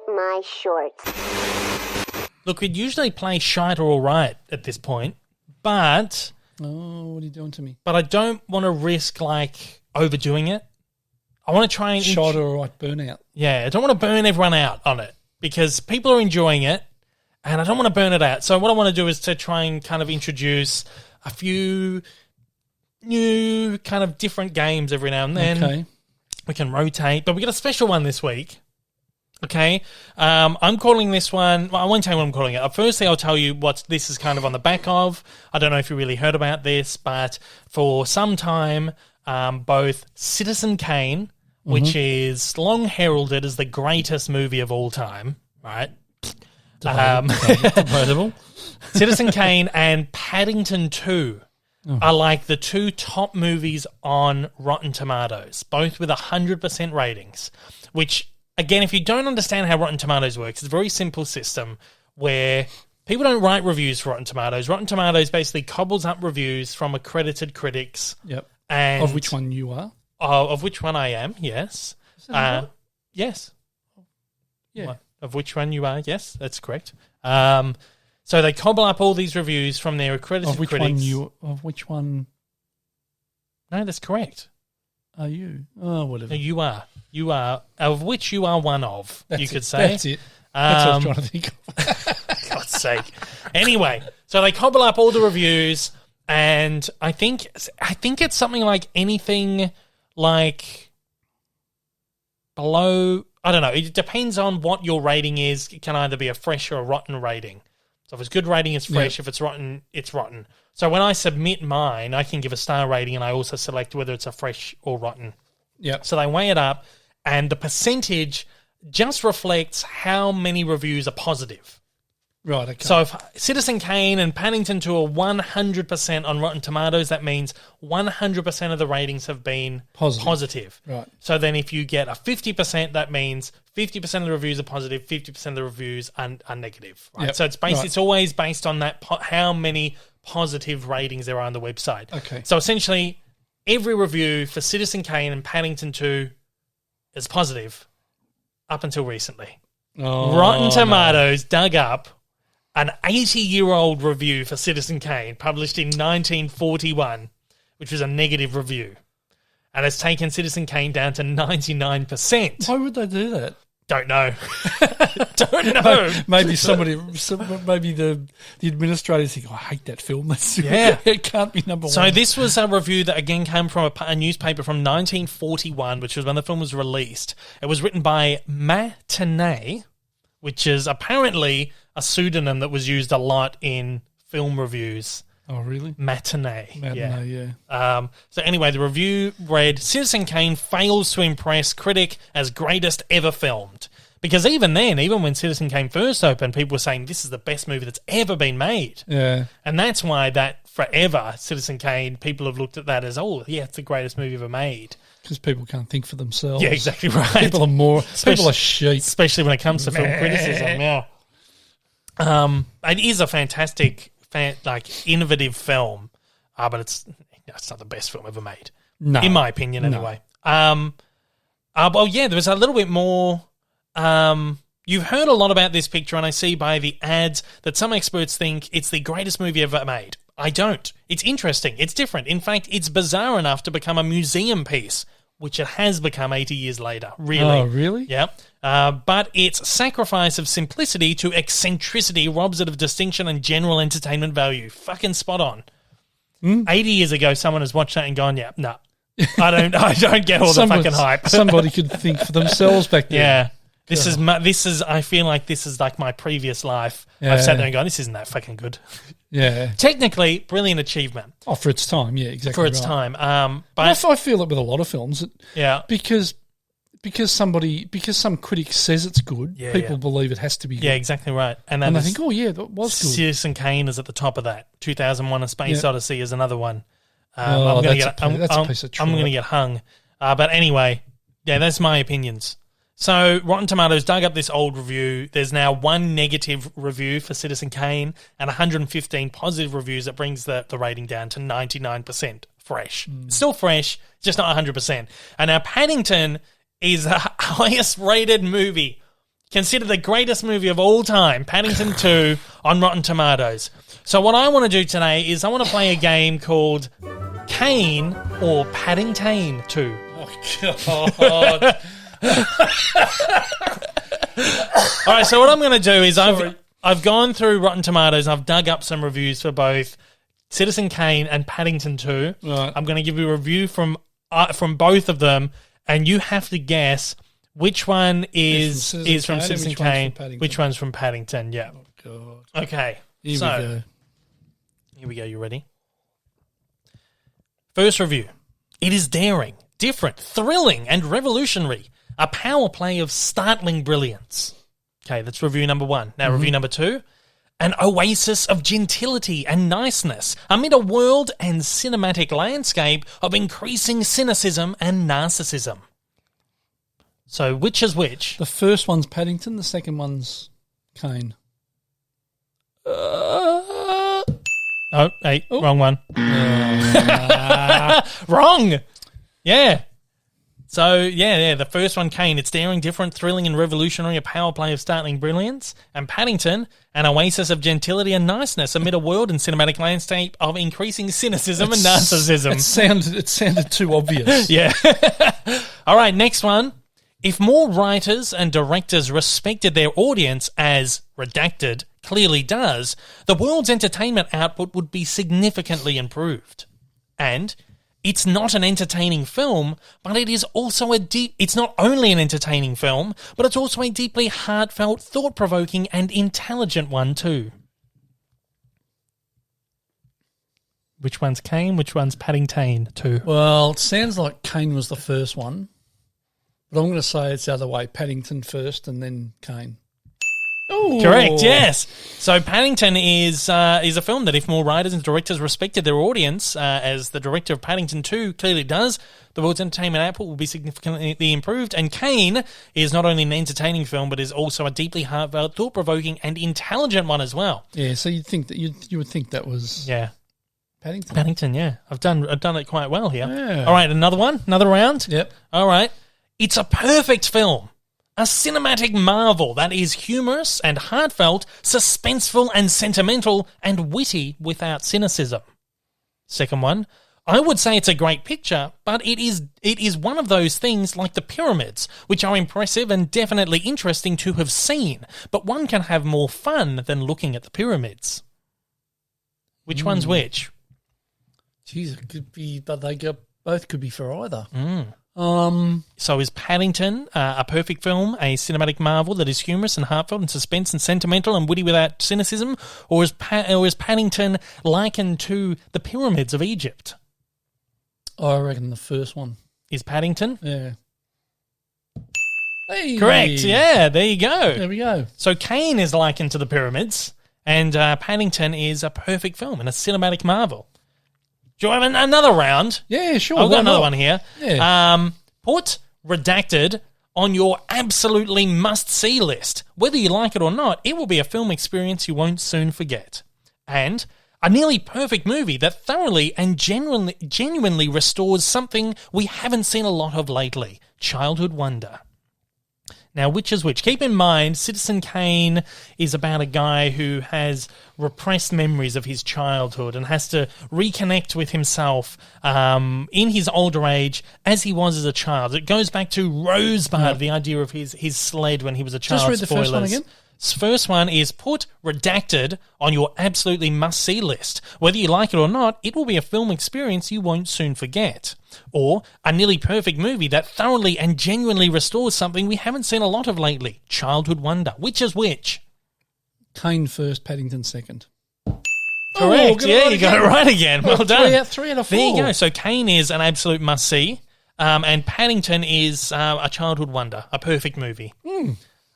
my shorts. Look, we'd usually play shite or all right at this point, but... Oh, what are you doing to me? But I don't want to risk, overdoing it. I want to try and... Shite or all right, burnout. Yeah, I don't want to burn everyone out on it because people are enjoying it and I don't want to burn it out. So what I want to do is to try and kind of introduce a few new kind of different games every now and then. Okay. We can rotate, but we got a special one this week. Okay, I'm calling this one... Well, I won't tell you what I'm calling it. Firstly, I'll tell you what this is kind of on the back of. I don't know if you really heard about this, but for some time, both Citizen Kane, which is long heralded as the greatest movie of all time, right? Debatable. Citizen Kane and Paddington 2 are like the two top movies on Rotten Tomatoes, both with 100% ratings, which... Again, if you don't understand how Rotten Tomatoes works, it's a very simple system where people don't write reviews for Rotten Tomatoes. Rotten Tomatoes basically cobbles up reviews from accredited critics. Yep. And of which one you are? Of which one I am, yes. Yes. Yeah. Of which one you are, yes, that's correct. So they cobble up all these reviews from their accredited critics. Of which one? No, that's correct. Are you? Oh, whatever. No, you are. You are, of which you are one of, you could say. That's it. That's what I was trying to think of. God's sake. Anyway, so they cobble up all the reviews, and I think it's something like anything like below, I don't know, it depends on what your rating is. It can either be a fresh or a rotten rating. So if it's good rating, it's fresh. Yep. If it's rotten, it's rotten. So when I submit mine, I can give a star rating, and I also select whether it's a fresh or rotten. Yeah. So they weigh it up, and the percentage just reflects how many reviews are positive. Right, okay. So if Citizen Kane and Paddington 2 are 100% on Rotten Tomatoes, that means 100% of the ratings have been positive. Right. So then if you get a 50%, that means 50% of the reviews are positive, 50% of the reviews are negative. Right? Yep. So it's always based on that how many positive ratings there are on the website. Okay. So essentially, every review for Citizen Kane and Paddington 2 is positive up until recently. Oh, Rotten Tomatoes dug up an 80-year-old review for Citizen Kane published in 1941, which was a negative review. And it's taken Citizen Kane down to 99%. Why would they do that? Don't know. Don't know. Maybe maybe the administrators think, I hate that film. It can't be number one. So this was a review that again came from a newspaper from 1941, which was when the film was released. It was written by Matinee, which is apparently a pseudonym that was used a lot in film reviews. Oh, really? Matinee, yeah. So anyway, the review read, Citizen Kane fails to impress critic as greatest ever filmed. Because even then, even when Citizen Kane first opened, people were saying this is the best movie that's ever been made. Yeah. And that's why that forever, Citizen Kane, people have looked at that as, oh, yeah, it's the greatest movie ever made. Because people can't think for themselves. Yeah, exactly right. People are sheep. Especially when it comes to film criticism, yeah. It is a fantastic, innovative film, but it's not the best film ever made. No. In my opinion, anyway. Well, yeah, there was a little bit more... you've heard a lot about this picture, and I see by the ads that some experts think it's the greatest movie ever made. I don't. It's interesting. It's different. In fact, it's bizarre enough to become a museum piece, which it has become 80 years later. Really. Oh, really? Yeah. But its sacrifice of simplicity to eccentricity robs it of distinction and general entertainment value. Fucking spot on. 80 years ago, someone has watched that and gone, yeah, no. I don't get all the fucking hype. Somebody could think for themselves back then. Yeah. I feel like this is like my previous life. Yeah. I've sat there and gone, this isn't that fucking good. Yeah. Technically, brilliant achievement. Oh, for its time, yeah, exactly. For its right. time. But I feel it with a lot of films. Yeah. Because some critic says it's good, people believe it has to be good. Yeah, exactly right. And I think, oh yeah, that was good. Citizen Kane is at the top of that. 2001: A Space Odyssey is another one. That's a piece of I'm going to get hung. But anyway, yeah, that's my opinions. So Rotten Tomatoes dug up this old review. There's now one negative review for Citizen Kane and 115 positive reviews. That brings the rating down to 99% fresh. Still fresh, just not 100%. And now Paddington is the highest rated movie considered the greatest movie of all time, Paddington 2, on Rotten Tomatoes. So what I want to do today is I want to play a game called Kane or Paddington 2. Oh, God. All right, so what I'm going to do is I've gone through Rotten Tomatoes and I've dug up some reviews for both Citizen Kane and Paddington 2. Right. I'm going to give you a review from both of them, and you have to guess which one is from Citizen Kane, which one's from Paddington. Yeah. Oh, God. Okay. Here we go. Here we go. You ready? First review. It is daring, different, thrilling, and revolutionary. A power play of startling brilliance. Okay, that's review number 1. Now, review number 2. An oasis of gentility and niceness amid a world and cinematic landscape of increasing cynicism and narcissism. So, which is which? The first one's Paddington, the second one's Kane. Oh, hey, wrong one. Wrong. Yeah. So, yeah, the first one, Kane, it's daring, different, thrilling, and revolutionary, a power play of startling brilliance. And Paddington, an oasis of gentility and niceness amid a world and cinematic landscape of increasing cynicism and narcissism. It sounded too obvious. Yeah. All right, next one. If more writers and directors respected their audience, as Redacted clearly does, the world's entertainment output would be significantly improved. And it's not an entertaining film, but it is also it's not only an entertaining film, but it's also a deeply heartfelt, thought-provoking, and intelligent one too. Which one's Kane? Which one's Paddington 2? Well, it sounds like Kane was the first one, but I'm going to say it's the other way. Paddington first and then Kane. Ooh. Correct, yes. So Paddington is a film that if more writers and directors respected their audience, as the director of Paddington 2 clearly does, the world's entertainment output will be significantly improved. And Kane is not only an entertaining film, but is also a deeply heartfelt, thought-provoking, and intelligent one as well. Yeah, so you'd think that you would think that was Paddington. Paddington, yeah. I've done it quite well here. Yeah. All right, another one, another round. Yep. All right. It's a perfect film. A cinematic marvel that is humorous and heartfelt, suspenseful and sentimental, and witty without cynicism. Second one, I would say it's a great picture, but it is one of those things like the pyramids, which are impressive and definitely interesting to have seen, but one can have more fun than looking at the pyramids. Which one's which? Jeez, it could be, but both could be for either. So is Paddington a perfect film, a cinematic marvel that is humorous and heartfelt and suspense and sentimental and witty without cynicism, or is Paddington likened to the pyramids of Egypt? I reckon the first one. Is Paddington? Yeah. Hey. Correct, yeah, there you go. There we go. So Kane is likened to the pyramids, and Paddington is a perfect film and a cinematic marvel. Do you have another round? Yeah, sure. I've got another one here. Yeah. Put Redacted on your absolutely must-see list. Whether you like it or not, it will be a film experience you won't soon forget. And a nearly perfect movie that thoroughly and genuinely restores something we haven't seen a lot of lately, childhood wonder. Now, which is which? Keep in mind, Citizen Kane is about a guy who has repressed memories of his childhood and has to reconnect with himself in his older age as he was as a child. It goes back to Rosebud, the idea of his sled when he was a child. Just read the first one again. First one is put Redacted on your absolutely must-see list. Whether you like it or not, it will be a film experience you won't soon forget. Or a nearly perfect movie that thoroughly and genuinely restores something we haven't seen a lot of lately, childhood wonder. Which is which? Kane first, Paddington second. Correct, yeah, you got it right again. Well done. 3 out of 4. There you go. So Kane is an absolute must-see, and Paddington is a childhood wonder, a perfect movie.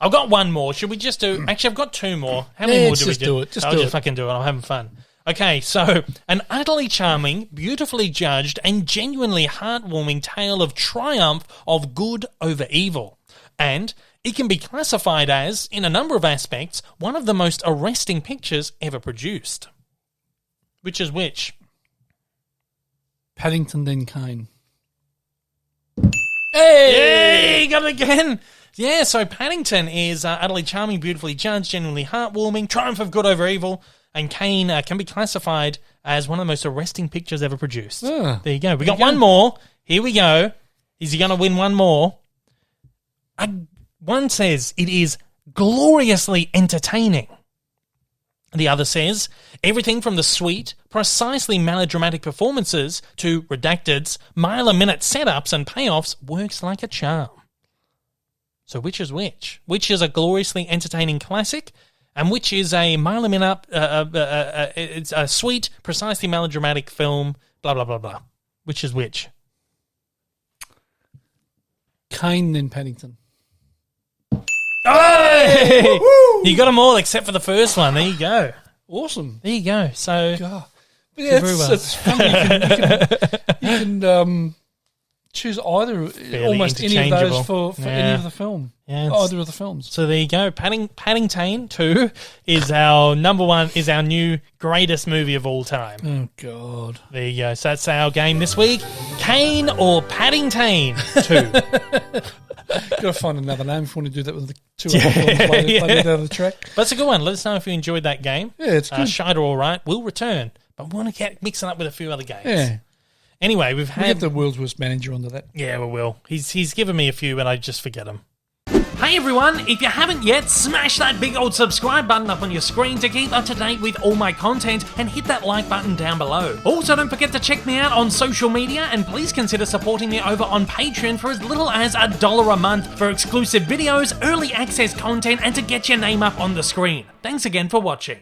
I've got one more. Should we just do... Actually, I've got 2 more. How many more do we do? I'll just fucking do it. I'm having fun. Okay, so an utterly charming, beautifully judged, and genuinely heartwarming tale of triumph of good over evil. And it can be classified as, in a number of aspects, one of the most arresting pictures ever produced. Which is which? Paddington, then Kane. Hey! Got it again. Yeah, so Paddington is utterly charming, beautifully judged, genuinely heartwarming, triumph of good over evil, and Kane can be classified as one of the most arresting pictures ever produced. There you go. We got one more. Here we go. Is he going to win one more? One says it is gloriously entertaining. The other says everything from the sweet, precisely melodramatic performances to redacted's mile-a-minute setups and payoffs works like a charm. So which is which? Which is a gloriously entertaining classic, and which is a mile-a-minute, it's a sweet, precisely melodramatic film, blah, blah, blah, blah. Which is which? Kane, then Paddington. Hey! You got them all except for the first one. There you go. Awesome. There you go. So, God. But yeah, it's funny. You can choose either, almost any of those for any of the film. Yeah, either of the films. So there you go. Paddington 2 is our number one, is our new greatest movie of all time. Oh, God. There you go. So that's our game this week. Kane or Paddington 2? Got to find another name if you want to do that with the two other films later down the track. But it's a good one. Let us know if you enjoyed that game. Yeah, it's good. Shite or all right, we'll return. But we want to mix it up with a few other games. Yeah. Anyway, we'll get the world's worst manager onto that. Yeah, we will. He's given me a few, and I just forget them. Hey everyone, if you haven't yet, smash that big old subscribe button up on your screen to keep up to date with all my content, and hit that like button down below. Also, don't forget to check me out on social media, and please consider supporting me over on Patreon for as little as $1 a month for exclusive videos, early access content, and to get your name up on the screen. Thanks again for watching.